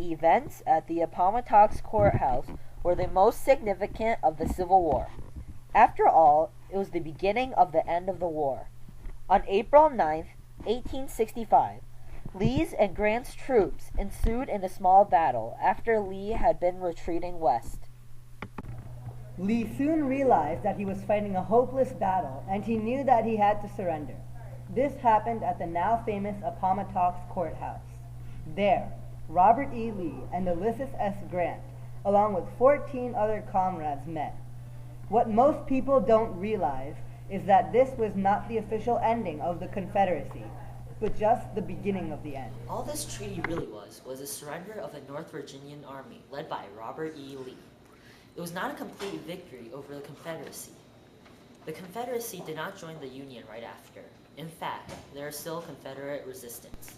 The events at the Appomattox Courthouse were the most significant of the Civil War. After all, it was the beginning of the end of the war. On April 9, 1865, Lee's and Grant's troops ensued in a small battle after Lee had been retreating west. Lee soon realized that he was fighting a hopeless battle, and he knew that he had to surrender. This happened at the now famous Appomattox Courthouse. There, Robert E. Lee and Ulysses S. Grant, along with 14 other comrades, met. What most people don't realize is that this was not the official ending of the Confederacy, but just the beginning of the end. All this treaty really was a surrender of the North Virginian Army led by Robert E. Lee. It was not a complete victory over the Confederacy. The Confederacy did not join the Union right after. In fact, there is still Confederate resistance.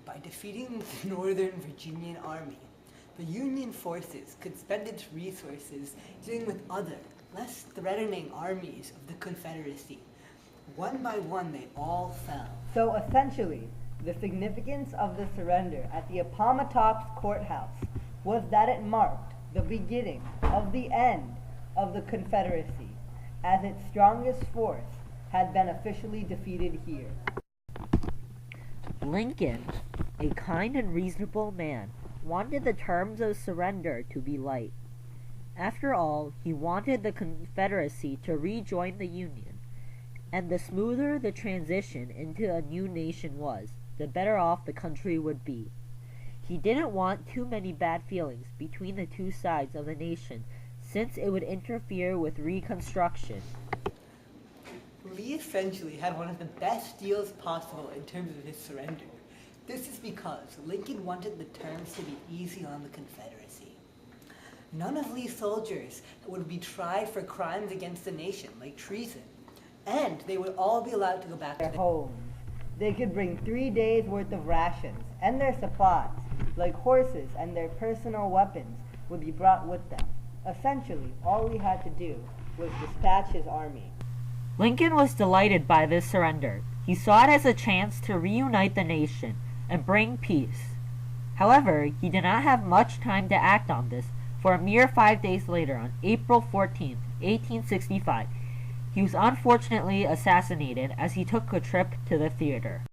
By defeating the Northern Virginian Army, the Union forces could spend its resources dealing with other, less threatening armies of the Confederacy. One by one, they all fell. So essentially, the significance of the surrender at the Appomattox Courthouse was that it marked the beginning of the end of the Confederacy, as its strongest force had been officially defeated here. Lincoln, a kind and reasonable man, wanted the terms of surrender to be light. After all, he wanted the Confederacy to rejoin the Union, and the smoother the transition into a new nation was, the better off the country would be. He didn't want too many bad feelings between the two sides of the nation, since it would interfere with Reconstruction. Lee essentially had one of the best deals possible in terms of his surrender. This is because Lincoln wanted the terms to be easy on the Confederacy. None of Lee's soldiers would be tried for crimes against the nation, like treason, and they would all be allowed to go back to their homes. They could bring 3 days' worth of rations, and their supplies, like horses and their personal weapons, would be brought with them. Essentially, all Lee had to do was dispatch his army. Lincoln was delighted by this surrender. He saw it as a chance to reunite the nation and bring peace. However, he did not have much time to act on this, for a mere 5 days later, on April 14, 1865, he was unfortunately assassinated as he took a trip to the theater.